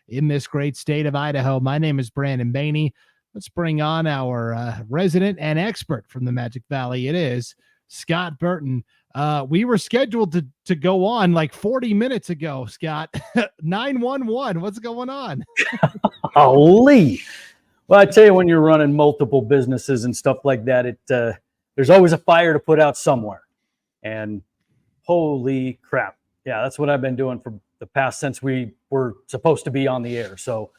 in this great state of Idaho. My name is Brandon Baney. Let's bring on our resident and expert from the Magic Valley. It is Scott Burton. We were scheduled to go on like 40 minutes ago, Scott. 911. What's going on? Holy. Well, I tell you, when you're running multiple businesses and stuff like that, there's always a fire to put out somewhere. And holy crap. Yeah, that's what I've been doing for the past since we were supposed to be on the air. So,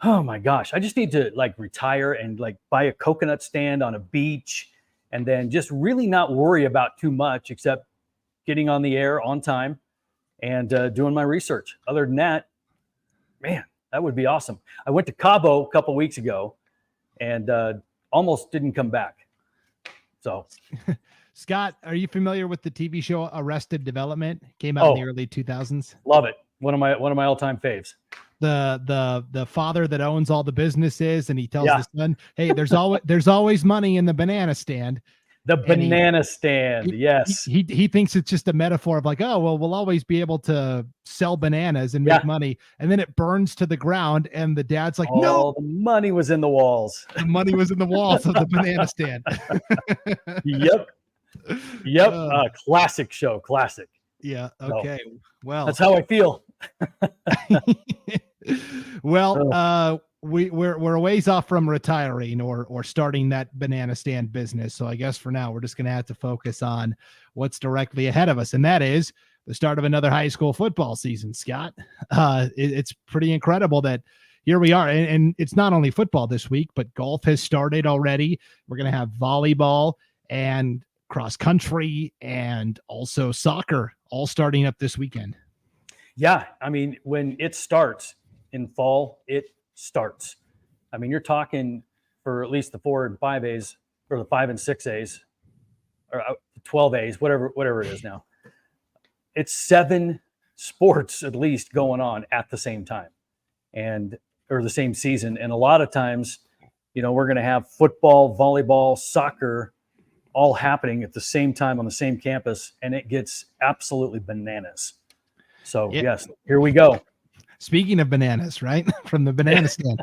oh my gosh, I just need to retire and buy a coconut stand on a beach and then just really not worry about too much except getting on the air on time and doing my research. Other than that, man, that would be awesome. I went to Cabo a couple weeks ago and almost didn't come back. So, Scott, are you familiar with the TV show Arrested Development? Came out in the early 2000s. Love it. One of my all-time faves. The father that owns all the businesses, and he tells the son, "Hey, there's always money in the banana stand." The banana stand, yes. He thinks it's just a metaphor of we'll always be able to sell bananas and make money. And then it burns to the ground, and the dad's like, no, the money was in the walls. The money was in the walls of the banana stand. Yep. Classic show. Classic. Yeah. Okay. So, well, that's how I feel. Well, we're a ways off from retiring or starting that banana stand business. So I guess for now, we're just going to have to focus on what's directly ahead of us. And that is the start of another high school football season, Scott. It's pretty incredible that here we are. And it's not only football this week, but golf has started already. We're going to have volleyball and cross country and also soccer all starting up this weekend. Yeah. I mean, when it starts in fall, it starts. I mean, you're talking for at least the 4 and 5As or the 5 and 6As or 12As, whatever it is now. It's 7 sports at least going on at the same time or the same season. And a lot of times, we're going to have football, volleyball, soccer all happening at the same time on the same campus, and it gets absolutely bananas. So yes, here we go. Speaking of bananas, right? From the banana stand.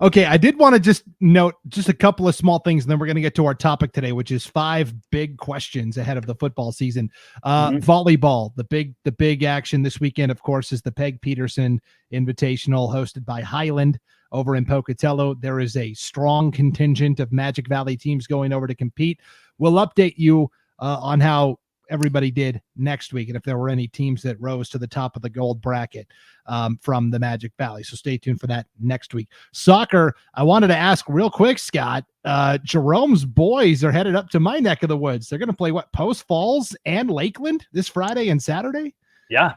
Okay. I did want to just note just a couple of small things, and then we're going to get to our topic today, which is 5 big questions ahead of the football season. Volleyball, the big action this weekend, of course, is the Peg Peterson Invitational hosted by Highland over in Pocatello. There is a strong contingent of Magic Valley teams going over to compete. We'll update you on how everybody did next week and if there were any teams that rose to the top of the gold bracket from the Magic Valley. So stay tuned for that next week. Soccer, I wanted to ask real quick, Scott. Jerome's boys are headed up to my neck of the woods. They're going to play Post Falls and Lakeland this Friday and Saturday? Yeah.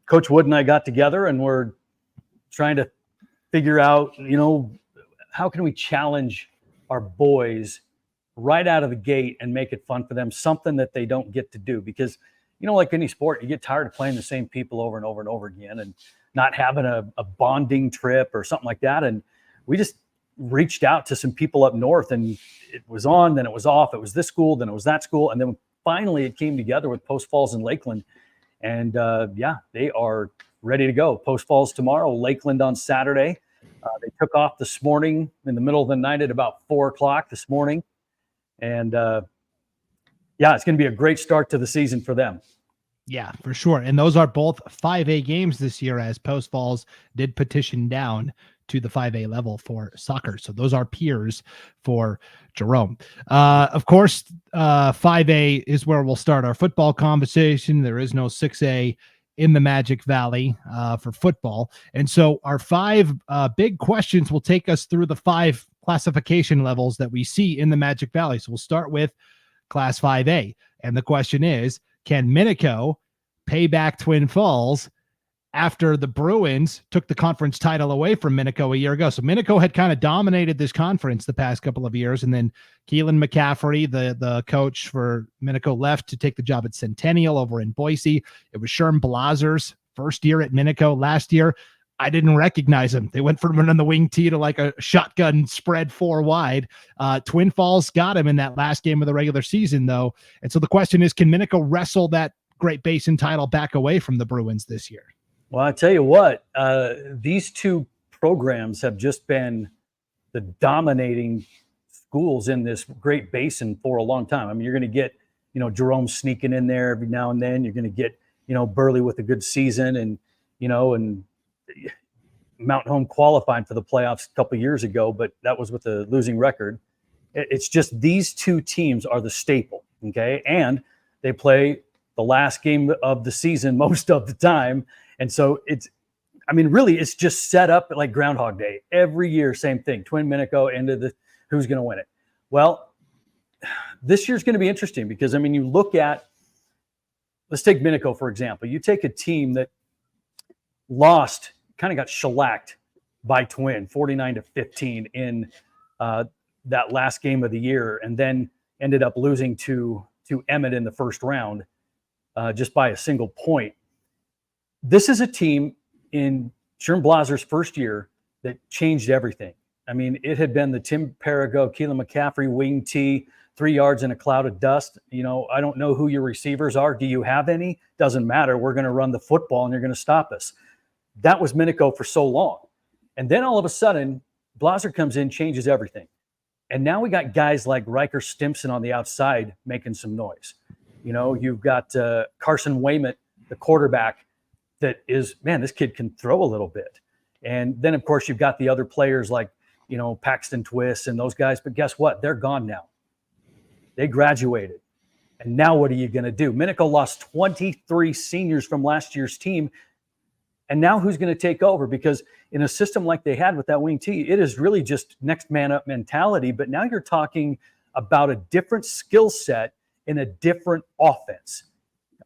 Coach Wood and I got together and we're trying to figure out, how can we challenge our boys right out of the gate and make it fun for them, something that they don't get to do. Because, like any sport, you get tired of playing the same people over and over and over again and not having a bonding trip or something like that. And we just reached out to some people up north, and it was on, then it was off. It was this school, then it was that school. And then finally it came together with Post Falls and Lakeland. And they are ready to go. Post Falls tomorrow, Lakeland on Saturday. They took off this morning in the middle of the night at about 4:00 this morning. And it's going to be a great start to the season for them. Yeah, for sure. And those are both 5A games this year, as Post Falls did petition down to the 5A level for soccer. So those are peers for Jerome. Of course, 5A is where we'll start our football conversation. There is no 6A in the Magic Valley for football. And so our 5 big questions will take us through the 5 classification levels that we see in the Magic Valley. So we'll start with Class 5A. And the question is, can Minico pay back Twin Falls after the Bruins took the conference title away from Minico a year ago? So Minico had kind of dominated this conference the past couple of years. And then Keelan McCaffrey, the coach for Minico, left to take the job at Centennial over in Boise. It was Sherm Blazer's first year at Minico last year. I didn't recognize him. They went from on the wing tee to like a shotgun spread 4 wide. Twin Falls got him in that last game of the regular season, though. And so the question is, can Minico wrestle that Great Basin title back away from the Bruins this year. Well, I tell you what, these two programs have just been the dominating schools in this Great Basin for a long time. I mean, you're going to get, Jerome sneaking in there every now and then. You're going to get, Burley with a good season, and Mountain Home qualified for the playoffs a couple of years ago, but that was with a losing record. It's just these two teams are the staple, okay? And they play the last game of the season most of the time. And so really, it's just set up like Groundhog Day. Every year, same thing. Twin Minico into the who's going to win it. Well, this year's going to be interesting because, you look at, let's take Minico, for example. You take a team that lost, kind of got shellacked by Twin, 49-15 in that last game of the year, and then ended up losing to Emmett in the first round just by a single point. This is a team in Sherm Blazer's first year that changed everything. It had been the Tim Perigo, Keelan McCaffrey, wing T, 3 yards in a cloud of dust. I don't know who your receivers are. Do you have any? Doesn't matter. We're going to run the football and you're going to stop us. That was Minico for so long. And then all of a sudden, Blazer comes in, changes everything. And now we got guys like Riker Stimson on the outside making some noise. You've got Carson Wayment, the quarterback, that is, man, this kid can throw a little bit. And then, of course, you've got the other players like, Paxton Twist and those guys. But guess what? They're gone now. They graduated. And now what are you going to do? Minico lost 23 seniors from last year's team. And now who's going to take over? Because in a system like they had with that wing T, it is really just next man up mentality. But now you're talking about a different skill set in a different offense.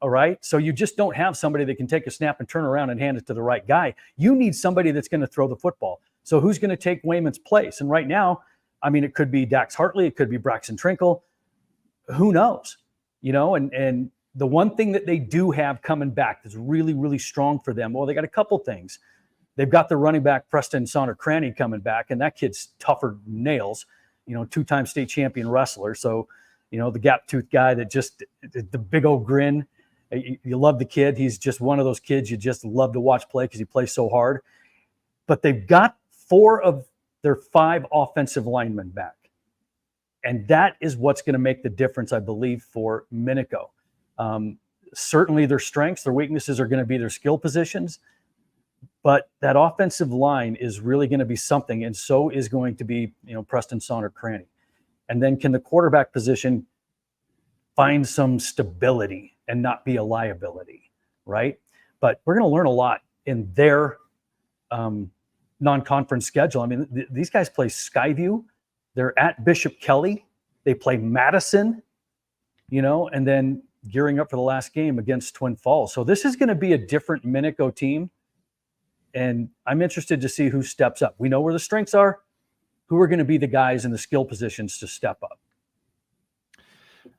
All right. So you just don't have somebody that can take a snap and turn around and hand it to the right guy. You need somebody that's going to throw the football. So who's going to take Wayman's place? And right now, it could be Dax Hartley. It could be Braxton Trinkle. Who knows? And the one thing that they do have coming back that's really, really strong for them, well, they got a couple things. They've got the running back, Preston Sonner-Cranny, coming back, and that kid's tougher than nails, 2-time state champion wrestler. So, the gap-toothed guy that just, the big old grin. You love the kid. He's just one of those kids you just love to watch play because he plays so hard. But they've got 4 of their 5 offensive linemen back. And that is what's going to make the difference, I believe, for Minico. Certainly their strengths, their weaknesses are going to be their skill positions. But that offensive line is really going to be something. And so is going to be, Preston Sonner-Cranny. And then can the quarterback position find some stability and not be a liability, right? But we're going to learn a lot in their non-conference schedule. These guys play Skyview. They're at Bishop Kelly. They play Madison, and then gearing up for the last game against Twin Falls. So this is going to be a different Minico team. And I'm interested to see who steps up. We know where the strengths are. Who are going to be the guys in the skill positions to step up?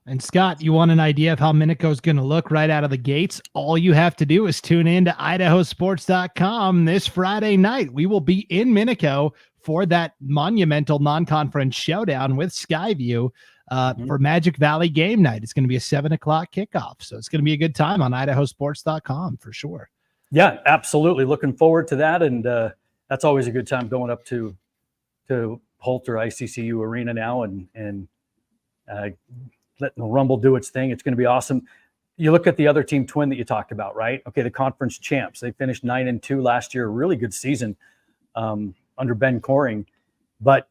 And Scott, you want an idea of how Minico is going to look right out of the gates? All you have to do is tune in to IdahoSports.com this Friday night. We will be in Minico for that monumental non-conference showdown with Skyview for Magic Valley game night. It's going to be a 7:00 kickoff. So it's going to be a good time on IdahoSports.com for sure. Yeah, absolutely. Looking forward to that. And that's always a good time going up to Holter ICCU Arena now and letting the Rumble do its thing. It's going to be awesome. You look at the other team, Twin, that you talked about, right? Okay, the conference champs. They finished 9-2 last year. A really good season under Ben Coring. But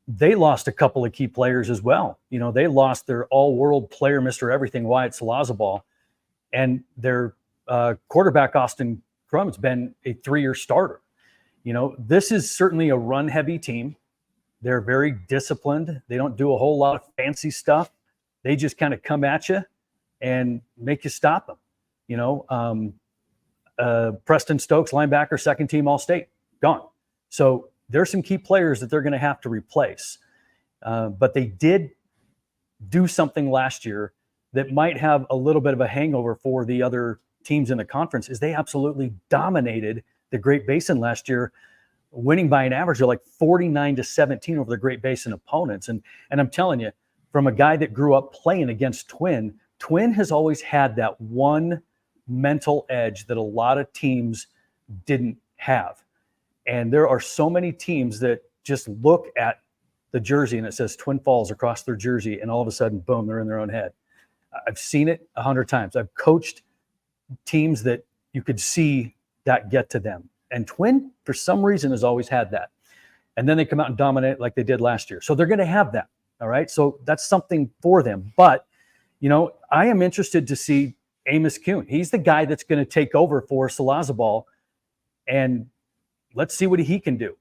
they lost a couple of key players as well. They lost their all-world player, Mr. Everything, Wyatt Salazabal. And their quarterback, Austin Crum, has been a 3-year starter. This is certainly a run-heavy team. They're very disciplined. They don't do a whole lot of fancy stuff. They just kind of come at you and make you stop them. Preston Stokes, linebacker, second team All-State, gone. So there's some key players that they're going to have to replace. But they did do something last year that might have a little bit of a hangover for the other teams in the conference, is they absolutely dominated the Great Basin last year, winning by an average of like 49-17 over the Great Basin opponents. And I'm telling you, from a guy that grew up playing against Twin has always had that one mental edge that a lot of teams didn't have. And there are so many teams that just look at the jersey and it says Twin Falls across their jersey, and all of a sudden, boom, they're in their own head. I've seen it 100 times. I've coached teams that you could see that get to them. And Twin, for some reason, has always had that. And then they come out and dominate like they did last year. So they're going to have that. All right. So that's something for them. But, I am interested to see Amos Kuhn. He's the guy that's going to take over for Salazabal. And let's see what he can do.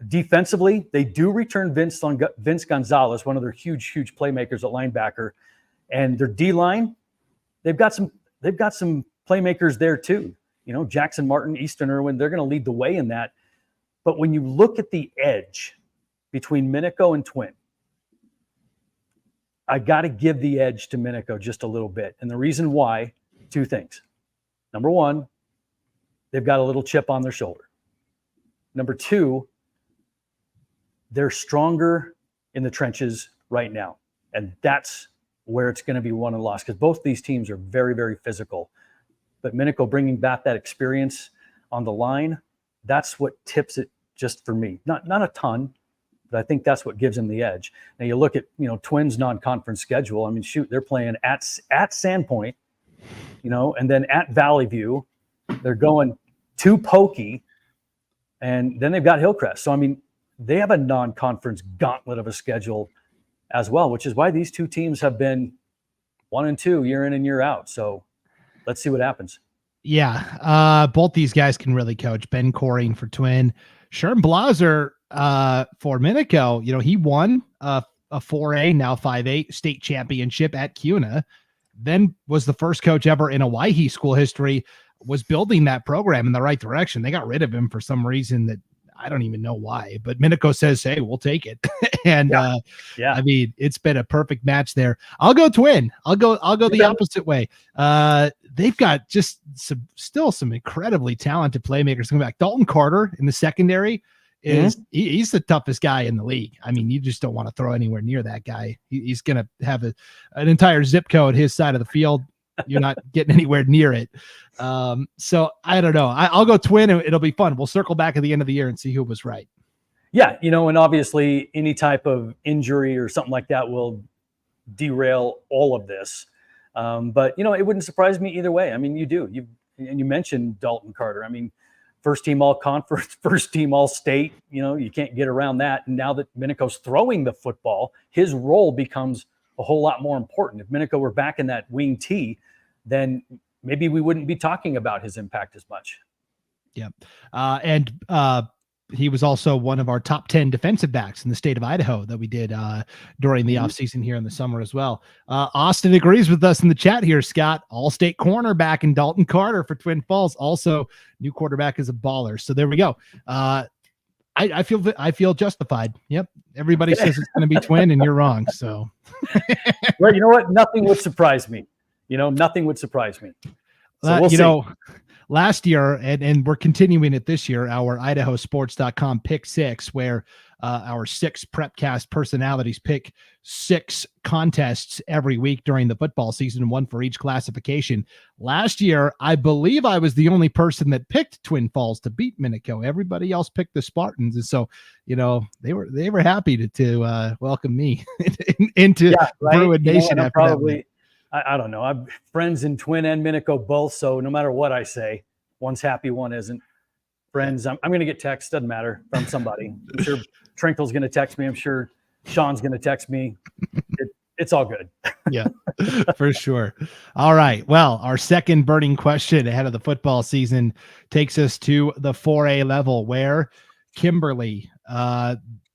Defensively, they do return Vince Gonzalez, one of their huge playmakers at linebacker. And their D-line, they've got some playmakers there too. Jackson Martin, Easton Irwin, they're going to lead the way in that. But when you look at the edge between Minico and Twin, I got to give the edge to Minico just a little bit. And the reason why, two things. Number one, they've got a little chip on their shoulder. Number two, they're stronger in the trenches right now. And that's where it's going to be won and lost, because both these teams are very, very physical. But Minico bringing back that experience on the line, that's what tips it just for me. Not a ton, but I think that's what gives them the edge. Now you look at, Twins non-conference schedule. I mean, shoot, they're playing at Sandpoint, and then at Valley View. They're going to Pokey, and then they've got Hillcrest. So, I mean, they have a non-conference gauntlet of a schedule as well, which is why these two teams have been 1-2 year in and year out. So let's see what happens. Yeah. Both these guys can really coach. Ben Coring for Twin, Sherm Blaser for Minico. He won a 4A, now 5A state championship at CUNA, then was the first coach ever in Hawaii school history, was building that program in the right direction. They got rid of him for some reason that I don't even know why, but Minico says, hey, we'll take it. And I mean, it's been a perfect match there. I'll go Twin. I'll go the opposite way. They've got just still some incredibly talented playmakers coming back. Dalton Carter in the secondary he's the toughest guy in the league. I mean, you just don't want to throw anywhere near that guy. He's going to have an entire zip code his side of the field. You're not getting anywhere near it. So I don't know. I'll go Twin. It'll be fun. We'll circle back at the end of the year and see who was right. Yeah. And obviously any type of injury or something like that will derail all of this. But it wouldn't surprise me either way. I mean, you mentioned Dalton Carter. I mean, first team all conference, first team all state, you can't get around that. And now that Minico's throwing the football, his role becomes a whole lot more important. If Minico were back in that wing T, then maybe we wouldn't be talking about his impact as much. Yeah. And he was also one of our top 10 defensive backs in the state of Idaho that we did during the offseason here in the summer as well. Austin agrees with us in the chat here, Scott. All-state cornerback in Dalton Carter for Twin Falls. Also, new quarterback is a baller. So there we go. I feel justified. Yep. Everybody says it's going to be Twin and you're wrong. So, well, you know what? Nothing would surprise me. Nothing would surprise me. So we'll see. Last year, and we're continuing it this year, our IdahoSports.com pick six, where our 6 Prepcast personalities pick 6 contests every week during the football season, 1 for each classification. Last year, I believe I was the only person that picked Twin Falls to beat Minico. Everybody else picked the Spartans. And so, they were happy to welcome me into Bruin Nation. Probably, I don't know. I'm friends in Twin and Minico both. So no matter what I say, one's happy, one isn't. Friends, I'm going to get text. Doesn't matter, from somebody. I'm sure Trinkle's going to text me. I'm sure Sean's going to text me. It's all good. Yeah, for sure. All right. Well, our second burning question ahead of the football season takes us to the 4A level, where Kimberly,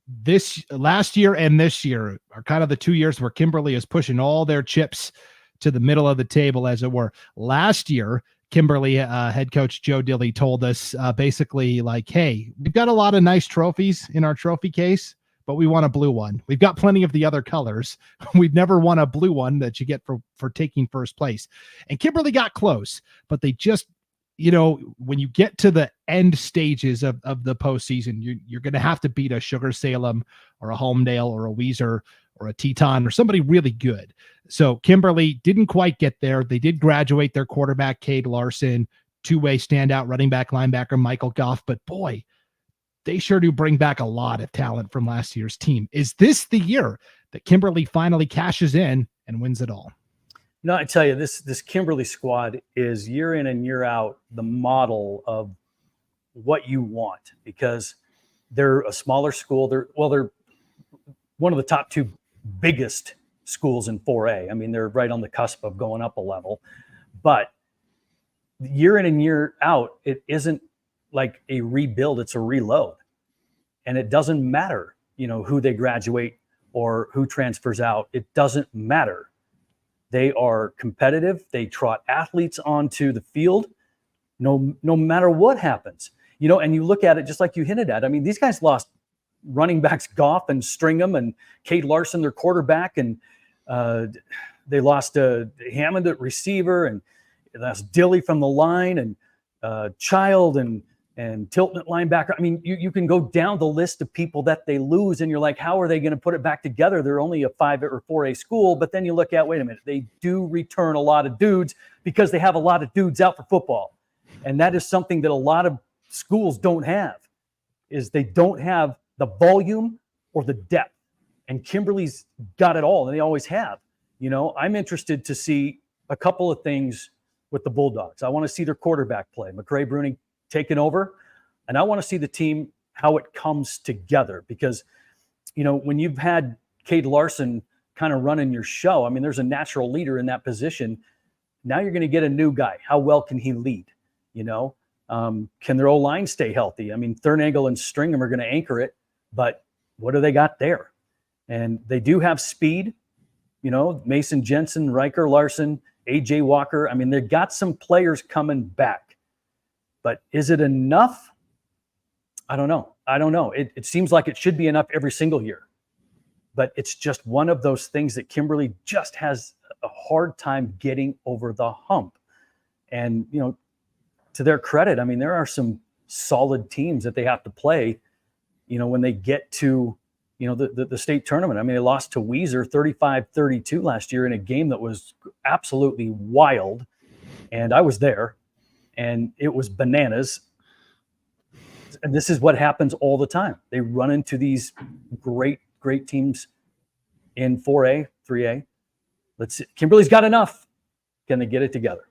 this last year and this year are kind of the 2 years where Kimberly is pushing all their chips to the middle of the table, as it were. Last year, Kimberly head coach Joe Dilley told us basically like, hey, we've got a lot of nice trophies in our trophy case, but we want a blue one. We've got plenty of the other colors. We've never won a blue one that you get for taking first place. And Kimberly got close, but they just, when you get to the end stages of the postseason, you're going to have to beat a Sugar Salem or a Homedale or a Weiser or a Teton or somebody really good. So Kimberly didn't quite get there. They did graduate their quarterback, Cade Larson, two-way standout running back, linebacker, Michael Goff. But boy, they sure do bring back a lot of talent from last year's team. Is this the year that Kimberly finally cashes in and wins it all? No, I tell you, this Kimberly squad is year in and year out the model of what you want, because they're a smaller school. They're one of the top two biggest schools in 4A. I mean, they're right on the cusp of going up a level. But year in and year out, it isn't like a rebuild, it's a reload. And it doesn't matter, who they graduate or who transfers out. It doesn't matter. They are competitive. They trot athletes onto the field no matter what happens. And you look at it just like you hinted at. I mean, these guys lost running backs Goff and Stringham and Cade Larson, their quarterback, and they lost Hammond at receiver, and that's Dilly from the line, and Child and Tilton at linebacker. I mean, you can go down the list of people that they lose, and you're like, how are they going to put it back together? They're only a 5 or 4A school, but then you look at, wait a minute, they do return a lot of dudes because they have a lot of dudes out for football. And that is something that a lot of schools don't have, is they don't have the volume or the depth. And Kimberly's got it all, and they always have. I'm interested to see a couple of things with the Bulldogs. I want to see their quarterback play, McCray Bruning taking over, and I want to see the team, how it comes together, because when you've had Cade Larson kind of running your show, I mean, there's a natural leader in that position. Now you're going to get a new guy. How well can he lead? Can their O-line stay healthy? I mean, Thurnagel and Stringham are going to anchor it, but what do they got there? And they do have speed, Mason Jensen, Riker Larson, AJ Walker. I mean, they've got some players coming back. But is it enough? I don't know. It seems like it should be enough every single year. But it's just one of those things that Kimberly just has a hard time getting over the hump. And, to their credit, I mean, there are some solid teams that they have to play, when they get to, the state tournament. I mean, they lost to Weiser 35-32 last year in a game that was absolutely wild. And I was there. And it was bananas. And this is what happens all the time. They run into these great teams in 4A, 3A. Let's see. Kimberly's got enough. Can they get it together?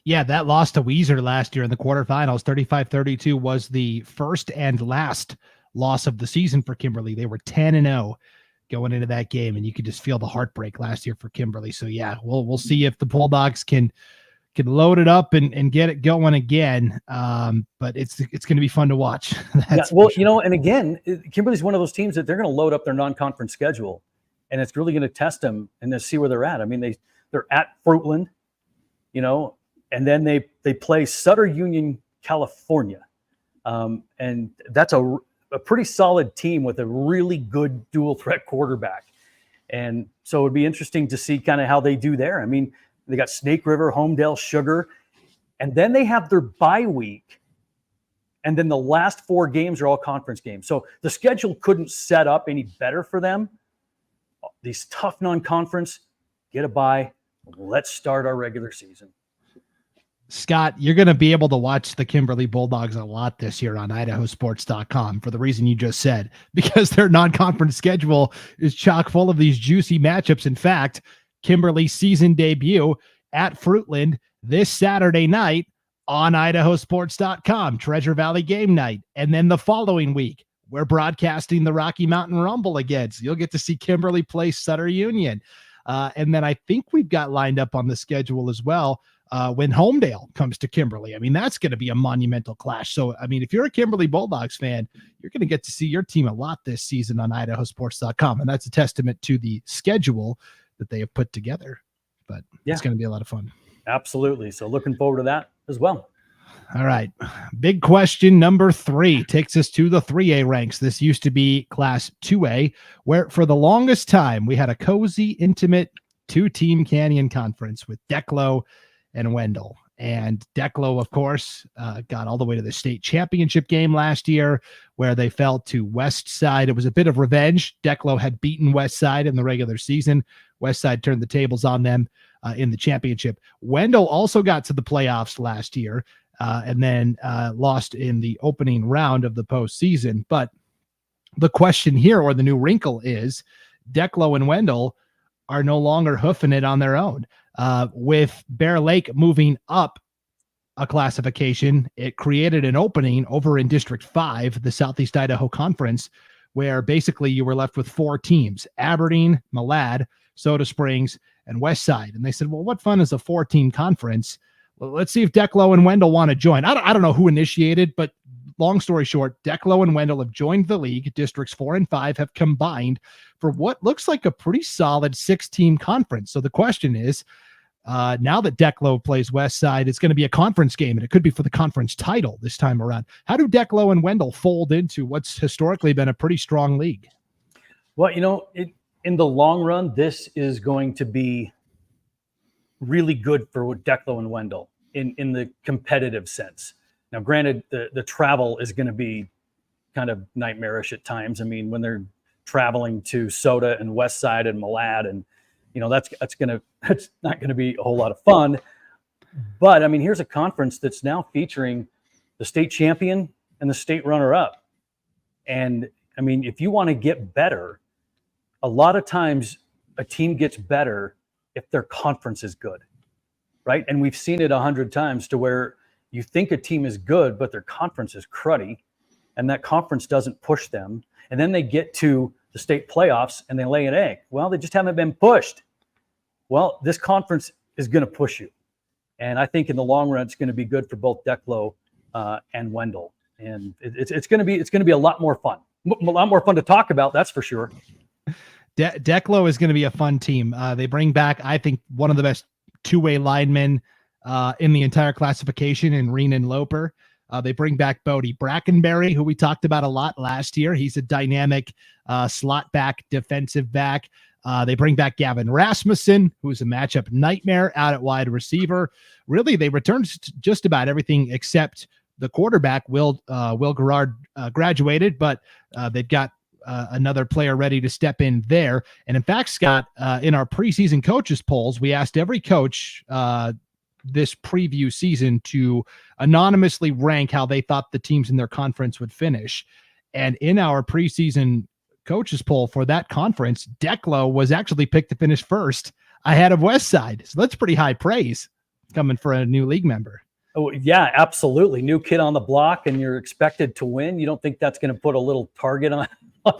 Yeah, that loss to Weiser last year in the quarterfinals, 35-32, was the first and last loss of the season for Kimberly. They were 10-0 going into that game, and you could just feel the heartbreak last year for Kimberly. So yeah, we'll see if the Bulldogs can load it up and get it going again. But it's going to be fun to watch. Sure. And again, Kimberly's one of those teams that they're going to load up their non-conference schedule, and it's really going to test them and to see where they're at. I mean, they're at Fruitland, and then they play Sutter Union, California. And that's a pretty solid team with a really good dual threat quarterback. And so it'd be interesting to see kind of how they do there. I mean, they got Snake River, Homedale, Sugar, and then they have their bye week. And then the last 4 games are all conference games. So the schedule couldn't set up any better for them. These tough non-conference, get a bye. Let's start our regular season. Scott, you're going to be able to watch the Kimberly Bulldogs a lot this year on IdahoSports.com for the reason you just said, because their non-conference schedule is chock full of these juicy matchups. In fact, Kimberly's season debut at Fruitland this Saturday night on IdahoSports.com, Treasure Valley game night. And then the following week, we're broadcasting the Rocky Mountain Rumble again. So you'll get to see Kimberly play Sutter Union. And then I think we've got lined up on the schedule as well when Homedale comes to Kimberly. I mean, that's going to be a monumental clash. So, I mean, if you're a Kimberly Bulldogs fan, you're going to get to see your team a lot this season on IdahoSports.com. And that's a testament to the schedule that they have put together. But it's going to be a lot of fun. Absolutely. So looking forward to that as well. All right. Big question number 3 takes us to the 3A ranks. This used to be Class 2A, where for the longest time we had a cozy, intimate 2-team Canyon Conference with Declo and Wendell. And Declo, of course, got all the way to the state championship game last year where they fell to West Side. It was a bit of revenge. Declo had beaten West Side in the regular season. West Side turned the tables on them in the championship. Wendell also got to the playoffs last year and then lost in the opening round of the postseason. But the question here, or the new wrinkle, is Declo and Wendell are no longer hoofing it on their own. With Bear Lake moving up a classification, it created an opening over in District 5, the Southeast Idaho Conference, where basically you were left with 4 teams: Aberdeen, Malad, Soda Springs, and West Side. And they said, well, what fun is a 4-team conference? Well, let's see if Declo and Wendell want to join. I don't know who initiated, but long story short, Declo and Wendell have joined the league. Districts 4 and 5 have combined for what looks like a pretty solid 6-team conference. So the question is, now that Declo plays West Side, it's going to be a conference game, and it could be for the conference title this time around. How do Declo and Wendell fold into what's historically been a pretty strong league? Well, in the long run, this is going to be really good for Declo and Wendell in the competitive sense. Now, granted, the travel is going to be kind of nightmarish at times. I mean, when they're traveling to Soda and West Side and Malad, and that's not going to be a whole lot of fun. But I mean, here's a conference that's now featuring the state champion and the state runner-up. And I mean, if you want to get better, a lot of times a team gets better if their conference is good, right? And we've seen it 100 times to where you think a team is good, but their conference is cruddy, and that conference doesn't push them. And then they get to the state playoffs and they lay an egg. Well, they just haven't been pushed. Well, this conference is going to push you. And I think in the long run, it's going to be good for both Declo and Wendell. And it's going to be a lot more fun. A lot more fun to talk about, that's for sure. Declo is going to be a fun team. They bring back, I think, one of the best two-way linemen in the entire classification in Reenan Loper. They bring back Bodie Brackenberry, who we talked about a lot last year. He's a dynamic slot back, defensive back. They bring back Gavin Rasmussen, who's a matchup nightmare out at wide receiver. Really, they returned just about everything except the quarterback. Will Gerard graduated, but they've got another player ready to step in there. And in fact, Scott, in our preseason coaches polls, we asked every coach this preview season to anonymously rank how they thought the teams in their conference would finish. And in our preseason coaches poll for that conference, Declo was actually picked to finish first ahead of West Side. So that's pretty high praise coming for a new league member. Oh, yeah, absolutely. New kid on the block, and you're expected to win. You don't think that's going to put a little target on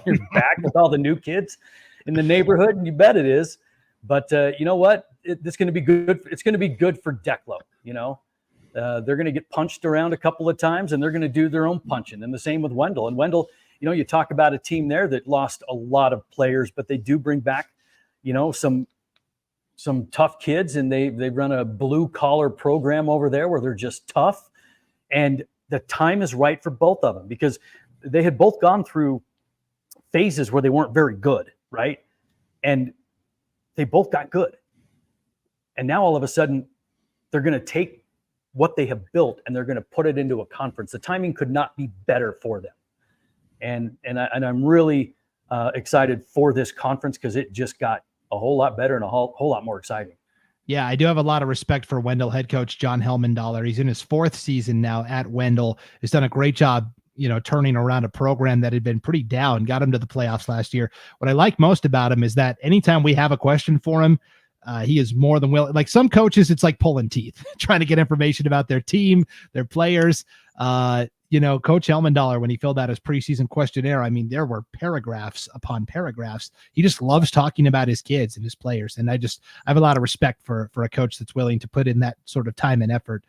your back with all the new kids in the neighborhood? And you bet it is. But you know what? It's going to be good. It's going to be good for Declo. They're going to get punched around a couple of times, and they're going to do their own punching. And the same with Wendell. And Wendell, you talk about a team there that lost a lot of players, but they do bring back, some tough kids, and they run a blue collar program over there where they're just tough. And the time is right for both of them because they had both gone through phases where they weren't very good, right? And they both got good. And now all of a sudden they're going to take what they have built and they're going to put it into a conference. The timing could not be better for them. And I'm really excited for this conference because it just got a whole lot better and a whole lot more exciting. Yeah, I do have a lot of respect for Wendell head coach John Helmendaler. He's in his 4th season now at Wendell. He's done a great job, turning around a program that had been pretty down, got him to the playoffs last year. What I like most about him is that anytime we have a question for him, he is more than willing. Like some coaches, it's like pulling teeth, trying to get information about their team, their players. Coach Helmendaler, when he filled out his preseason questionnaire, I mean, there were paragraphs upon paragraphs. He just loves talking about his kids and his players. And I have a lot of respect for a coach that's willing to put in that sort of time and effort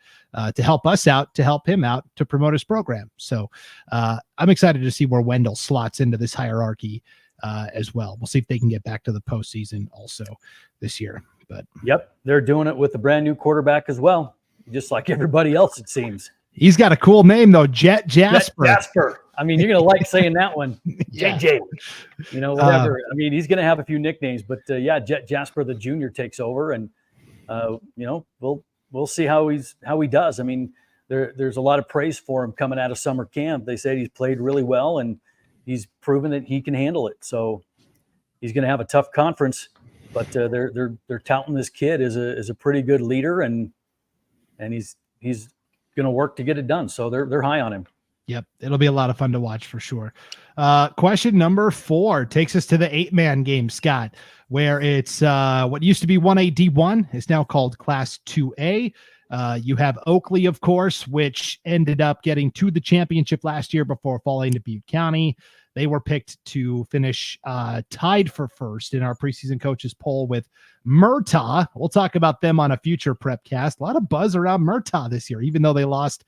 to help us out, to help him out, to promote his program. So I'm excited to see where Wendell slots into this hierarchy as well. We'll see if they can get back to the postseason also this year. But yep, they're doing it with a brand new quarterback as well, just like everybody else, it seems. He's got a cool name though, Jet Jasper. Jasper. I mean, you're gonna like saying that one, yeah. JJ. Whatever. I mean, he's gonna have a few nicknames, but Jet Jasper the Junior takes over, and we'll we'll see how he does. I mean, there's a lot of praise for him coming out of summer camp. They said he's played really well and he's proven that he can handle it. So he's going to have a tough conference, but they're touting this kid as a pretty good leader, and he's going to work to get it done. So they're high on him. Yep. It'll be a lot of fun to watch for sure. Question number 4 takes us to the 8-man game, Scott, where it's what used to be 1A D1 is now called Class 2A. You have Oakley, of course, which ended up getting to the championship last year before falling to Butte County. They were picked to finish tied for first in our preseason coaches poll with Murtaugh. We'll talk about them on a future Prepcast. A lot of buzz around Murtaugh this year, even though they lost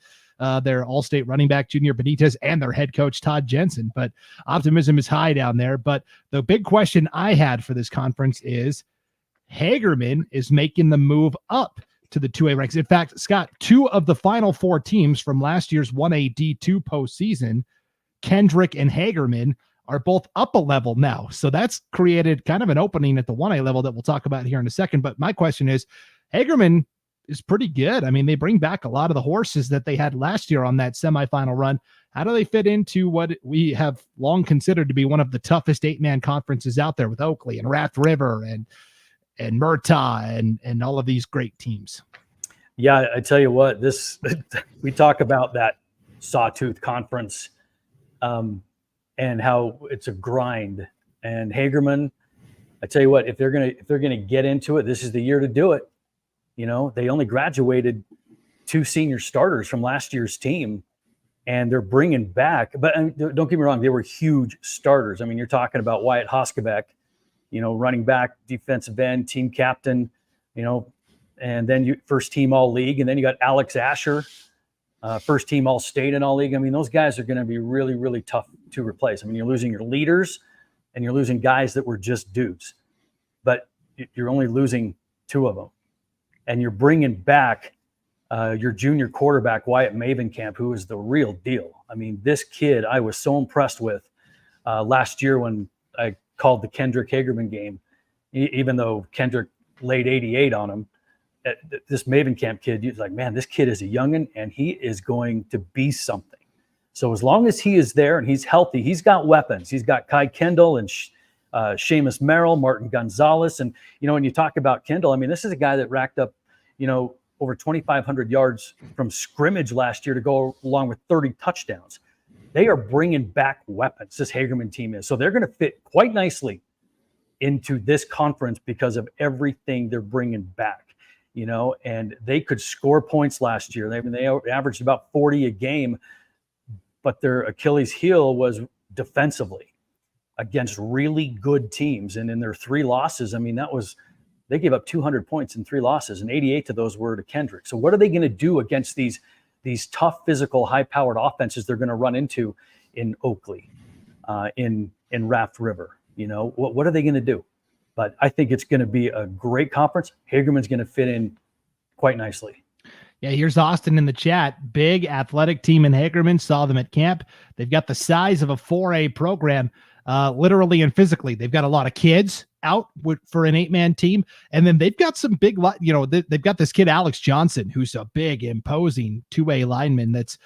their all-state running back, Junior Benitez, and their head coach, Todd Jensen. But optimism is high down there. But the big question I had for this conference is Hagerman is making the move up to the 2A ranks. In fact, Scott, 2 of the final 4 teams from last year's 1A D2 postseason, Kendrick and Hagerman, are both up a level now. So that's created kind of an opening at the 1A level that we'll talk about here in a second. But my question is, Hagerman is pretty good. I mean, they bring back a lot of the horses that they had last year on that semifinal run. How do they fit into what we have long considered to be one of the toughest 8-man conferences out there with Oakley and Raft River and Murtaugh and all of these great teams? Yeah, I tell you what, we talk about that sawtooth conference and how it's a grind. And Hagerman, I tell you what, if they're gonna get into it, this is the year to do it. You know, they only graduated 2 senior starters from last year's team, and they're bringing back. But don't get me wrong, they were huge starters. I mean, you're talking about Wyatt Hoskebek, you know, running back, defensive end, team captain, you know, and then you first team all league, and then you got Alex Asher, first team all state and all league. I mean, those guys are going to be really, really tough to replace. I mean, you're losing your leaders, and you're losing guys that were just dudes, but you're only losing 2 of them. And you're bringing back your junior quarterback, Wyatt Mavenkamp, who is the real deal. I mean, this kid I was so impressed with last year when I called the Kendrick Hagerman game, even though Kendrick laid 88 on him. This Mavenkamp kid, you're like, man, this kid is a youngin', and he is going to be something. So as long as he is there and he's healthy, he's got weapons. He's got Kai Kendall and Seamus Merrill, Martin Gonzalez. And, you know, when you talk about Kendall, I mean, this is a guy that racked up, you know, over 2,500 yards from scrimmage last year to go along with 30 touchdowns. They are bringing back weapons, this Hagerman team is. So they're going to fit quite nicely into this conference because of everything they're bringing back, you know, and they could score points last year. They averaged about 40 a game, but their Achilles heel was defensively against really good teams. And in their 3 losses, I mean, they gave up 200 points in 3 losses, and 88 of those were to Kendrick. So what are they going to do against these tough, physical, high-powered offenses they're going to run into in Oakley, in Raft River? You know, what are they going to do? But I think it's going to be a great conference. Hagerman's going to fit in quite nicely. Yeah, here's Austin in the chat. Big athletic team in Hagerman. Saw them at camp. They've got the size of a 4A program, literally and physically. They've got a lot of kids out for an 8-man team. And then they've got some big, you know, they've got this kid, Alex Johnson, who's a big, imposing 2A lineman that's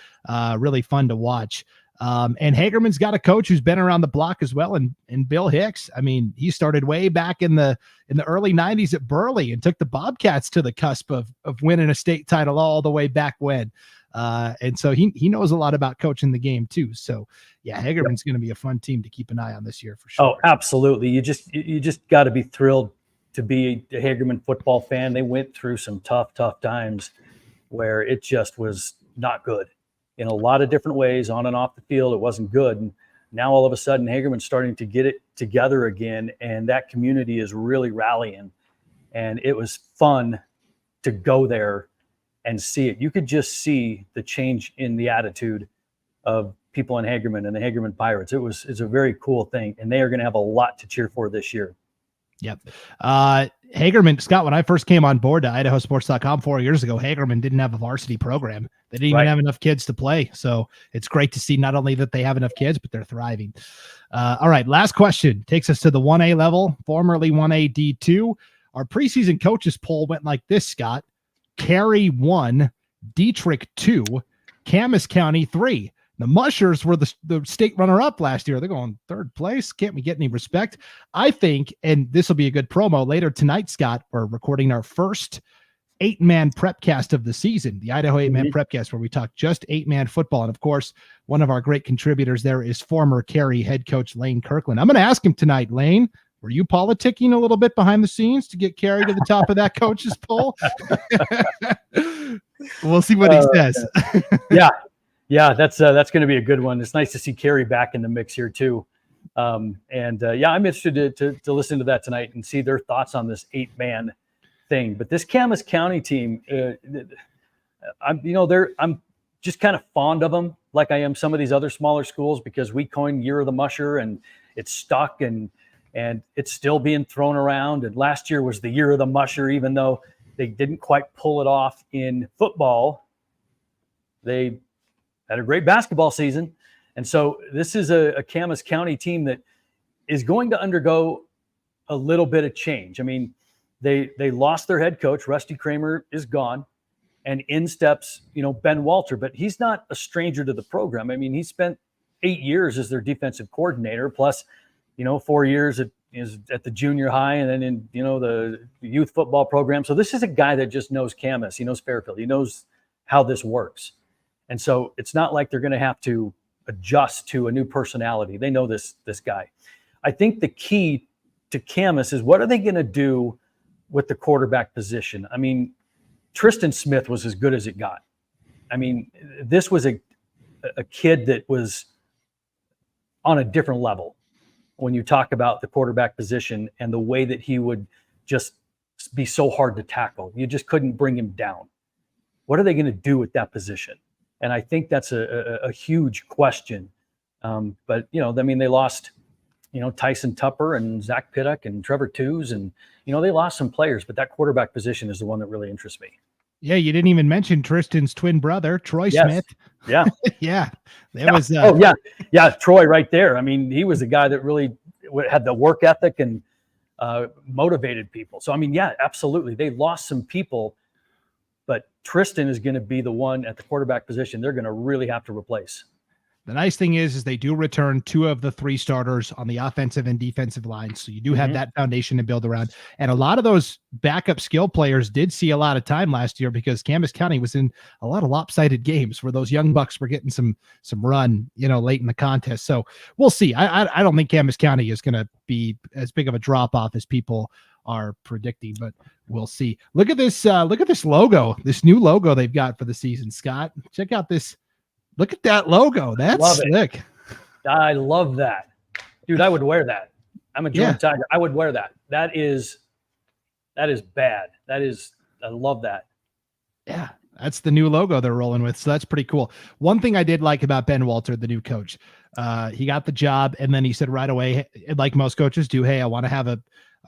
really fun to watch. And Hagerman's got a coach who's been around the block as well. And Bill Hicks, I mean, he started way back in the early 90s at Burley and took the Bobcats to the cusp of winning a state title all the way back when. And so he knows a lot about coaching the game too. So yeah, Hagerman's going to be a fun team to keep an eye on this year for sure. Oh, absolutely. You just got to be thrilled to be a Hagerman football fan. They went through some tough times where it just was not good in a lot of different ways, on and off the field. It wasn't good. And now all of a sudden Hagerman's starting to get it together again. And that community is really rallying. And it was fun to go there and see it. You could just see the change in the attitude of people in Hagerman and the Hagerman Pirates. It's a very cool thing. And they are going to have a lot to cheer for this year. Yep. Hagerman, Scott, when I first came on board to IdahoSports.com 4 years ago, Hagerman didn't have a varsity program. They didn't even have enough kids to play. So it's great to see not only that they have enough kids, but they're thriving. All right. Last question takes us to the 1A level, formerly 1A D2. Our preseason coaches poll went like this, Scott. Cary 1, Dietrich 2, Camas County 3. The Mushers were the state runner-up last year. They're going third place. Can't we get any respect? I think, and this will be a good promo, later tonight, Scott, we're recording our first 8-man Prepcast of the season, the Idaho 8-man Prepcast, where we talk just 8-man football. And, of course, one of our great contributors there is former Cary head coach Lane Kirkland. I'm going to ask him tonight, Lane, were you politicking a little bit behind the scenes to get Cary to the top of that coach's poll? We'll see what he says. Yeah, that's going to be a good one. It's nice to see Cary back in the mix here too. I'm interested to listen to that tonight and see their thoughts on this 8-man thing. But this Camas County team, I'm just kind of fond of them, like I am some of these other smaller schools, because we coined Year of the Musher and it's stuck and it's still being thrown around. And last year was the Year of the Musher, even though they didn't quite pull it off in football. They had a great basketball season. And so this is a Camas County team that is going to undergo a little bit of change. I mean, they lost their head coach. Rusty Kramer is gone. And in steps, Ben Walter. But he's not a stranger to the program. I mean, he spent 8 years as their defensive coordinator, plus, 4 years at the junior high and then in, the youth football program. So this is a guy that just knows Camas. He knows Fairfield. He knows how this works. And so it's not like they're going to have to adjust to a new personality. They know this guy. I think the key to Camas is, what are they going to do with the quarterback position? I mean, Tristan Smith was as good as it got. I mean, this was a kid that was on a different level when you talk about the quarterback position and the way that he would just be so hard to tackle. You just couldn't bring him down. What are they going to do with that position? And I think that's a huge question. But, they lost, Tyson Tupper and Zach Pittock and Trevor Tews. And, they lost some players. But that quarterback position is the one that really interests me. Yeah, you didn't even mention Tristan's twin brother, Troy Smith. Yeah. Yeah. Troy right there. I mean, he was a guy that really had the work ethic and motivated people. So, I mean, yeah, absolutely. They lost some people. But Tristan is going to be the one at the quarterback position they're going to really have to replace. The nice thing is they do return 2 of the 3 starters on the offensive and defensive lines. So you do have that foundation to build around. And a lot of those backup skill players did see a lot of time last year, because Camas County was in a lot of lopsided games where those young bucks were getting some run, late in the contest. So we'll see. I don't think Camas County is going to be as big of a drop off as people are predicting, but we'll see. Look at this logo, this new logo they've got for the season, Scott. Check out this. Look at that logo. That's slick. I love that. Dude, I would wear that. I'm a Georgia Tiger. I would wear that. That is bad. I love that. Yeah, that's the new logo they're rolling with. So that's pretty cool. One thing I did like about Ben Walter, the new coach, he got the job and then he said right away, like most coaches do, hey, I want to have a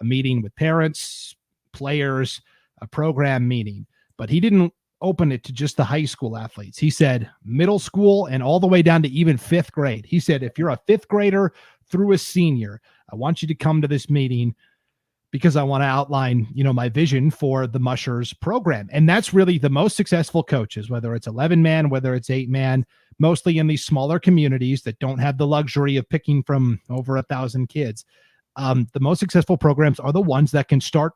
meeting with parents, players, a program meeting. But he didn't open it to just the high school athletes. He said middle school and all the way down to even 5th grade. He said, if you're a 5th grader through a senior, I want you to come to this meeting because I want to outline, my vision for the Mushers program. And that's really the most successful coaches, whether it's 11-man, whether it's 8-man, mostly in these smaller communities that don't have the luxury of picking from over 1,000 kids. The most successful programs are the ones that can start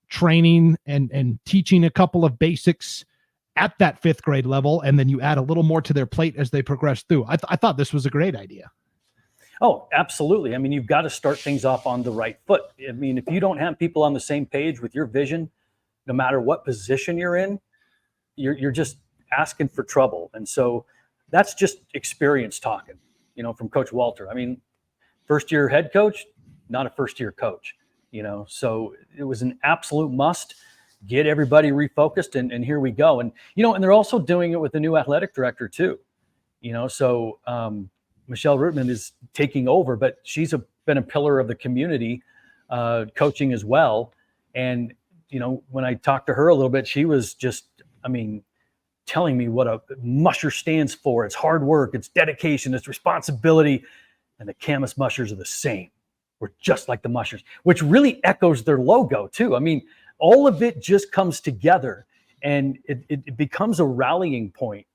training and teaching a couple of basics at that 5th grade level, and then you add a little more to their plate as they progress through. I thought this was a great idea. Oh, absolutely. I mean, you've got to start things off on the right foot. I mean, if you don't have people on the same page with your vision, no matter what position you're in, you're just asking for trouble. And so that's just experience talking, from Coach Walter. I mean, first-year head coach, not a first-year coach, so it was an absolute must. Get everybody refocused, and here we go. And, and they're also doing it with the new athletic director too, so Michelle Rootman is taking over, but she's been a pillar of the community coaching as well. And, when I talked to her a little bit, she was just, telling me what a Musher stands for. It's hard work, it's dedication, it's responsibility. And the Camas Mushers are the same. We're just like the Mushers, which really echoes their logo too. I mean, all of it just comes together. And it becomes a rallying point,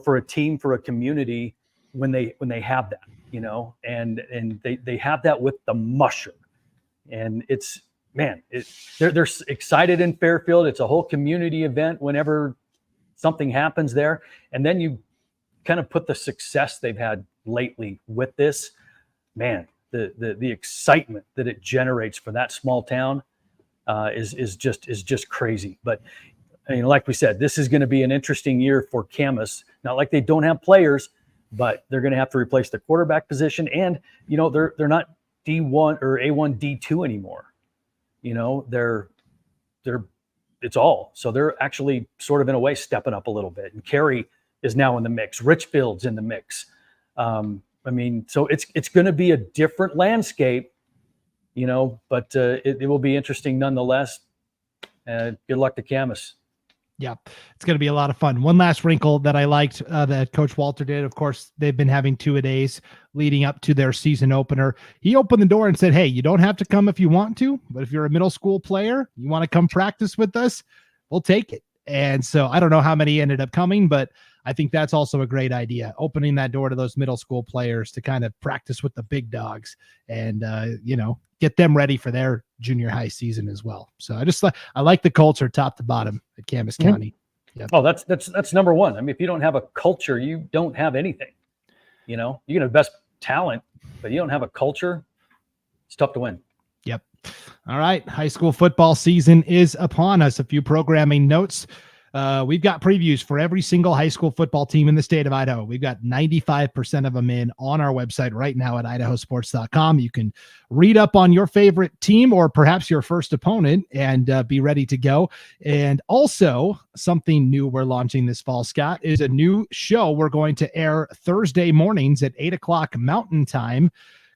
for a team, for a community, when they have that, and they have that with the musher. And it's, man, they're excited in Fairfield. It's a whole community event whenever something happens there. And then you kind of put the success they've had lately with this, man, the excitement that it generates for that small town is just crazy. But like we said, this is going to be an interesting year for Camas. Not like they don't have players, but they're going to have to replace the quarterback position. And, they're not D1 or A1 D2 anymore. They're it's all. So they're actually sort of in a way stepping up a little bit. And Cary is now in the mix. Richfield's in the mix. So it's going to be a different landscape, but it will be interesting nonetheless. Good luck to Camas. Yeah, it's going to be a lot of fun. One last wrinkle that I liked that Coach Walter did, of course, they've been having 2-a-days leading up to their season opener. He opened the door and said, hey, you don't have to come if you want to, but if you're a middle school player, you want to come practice with us, we'll take it. And so I don't know how many ended up coming, but I think that's also a great idea, opening that door to those middle school players to kind of practice with the big dogs and, get them ready for their junior high season as well. So I like the culture top to bottom at Camas County. Yep. Oh, that's number one. I mean, if you don't have a culture, you don't have anything. You can have the best talent, but you don't have a culture, it's tough to win. Yep. All right. High school football season is upon us. A few programming notes. We've got previews for every single high school football team in the state of Idaho. We've got 95% of them in on our website right now at IdahoSports.com. You can read up on your favorite team or perhaps your first opponent and be ready to go. And also something new we're launching this fall, Scott, is a new show we're going to air Thursday mornings at 8:00 Mountain Time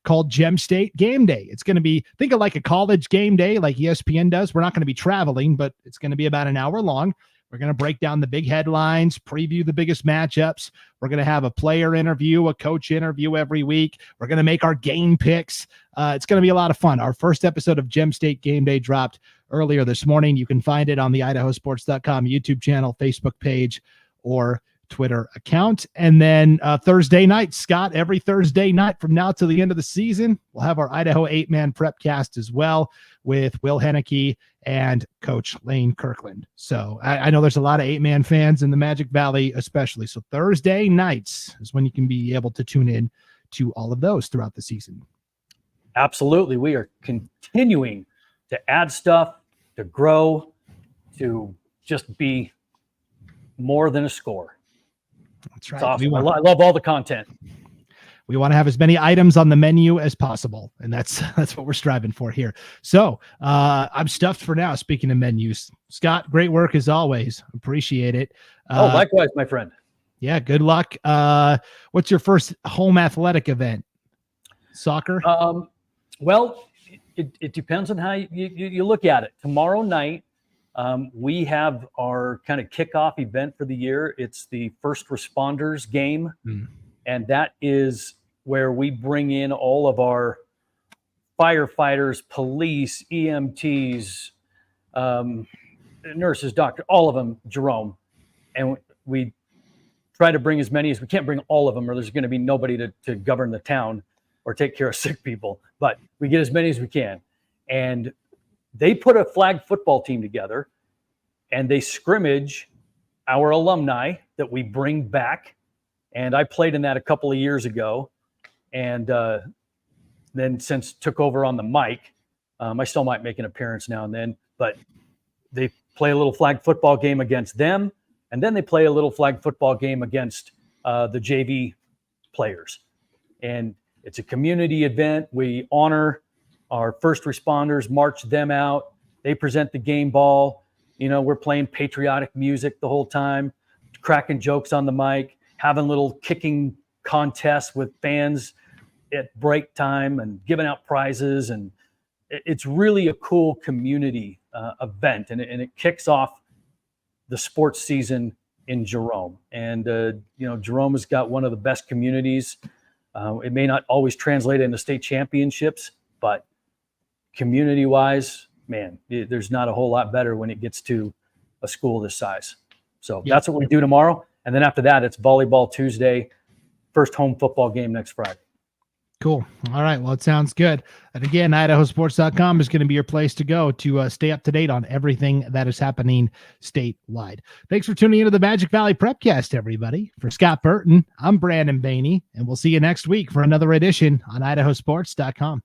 called Gem State Game Day. It's going to be, think of like a college game day like ESPN does. We're not going to be traveling, but it's going to be about an hour long. We're going to break down the big headlines, preview the biggest matchups. We're going to have a player interview, a coach interview every week. We're going to make our game picks. It's going to be a lot of fun. Our first episode of Gem State Game Day dropped earlier this morning. You can find it on the IdahoSports.com YouTube channel, Facebook page, or Twitter account. And then Thursday night, Scott, every Thursday night from now to the end of the season, we'll have our Idaho 8-man Prepcast as well with Will Henneke and Coach Lane Kirkland. So I know there's a lot of 8-man fans in the Magic Valley, especially. So Thursday nights is when you can be able to tune in to all of those throughout the season. Absolutely. We are continuing to add stuff, to grow, to just be more than a score. That's right. It's awesome. I love all the content. We want to have as many items on the menu as possible, and that's what we're striving for here. So I'm stuffed for now. Speaking of menus, Scott, great work as always. Appreciate it. Likewise, my friend. Yeah, good luck. What's your first home athletic event? Soccer? Well, it depends on how you look at it. Tomorrow night, we have our kind of kickoff event for the year. It's the first responders game. And that is where we bring in all of our firefighters, police, EMTs, nurses, doctors, all of them, Jerome. And we try to bring as many as we can't bring all of them, or there's going to be nobody to govern the town or take care of sick people. But we get as many as we can. And they put a flag football team together, and they scrimmage our alumni that we bring back. And I played in that a couple of years ago. And then since took over on the mic, I still might make an appearance now and then. But they play a little flag football game against them. And then they play a little flag football game against the JV players. And it's a community event. We honor our first responders, march them out. They present the game ball. We're playing patriotic music the whole time, cracking jokes on the mic, having little kicking contests with fans at break time and giving out prizes. And it's really a cool community event. And it kicks off the sports season in Jerome. And, Jerome has got one of the best communities. It may not always translate into state championships, but community-wise, man, there's not a whole lot better when it gets to a school this size. So Yep. that's what we do tomorrow. And then after that, it's volleyball Tuesday, first home football game next Friday. Cool. All right. Well, it sounds good. And again, IdahoSports.com is going to be your place to go to stay up to date on everything that is happening statewide. Thanks for tuning into the Magic Valley Prepcast, everybody. For Scott Burton, I'm Brandon Baney, and we'll see you next week for another edition on IdahoSports.com.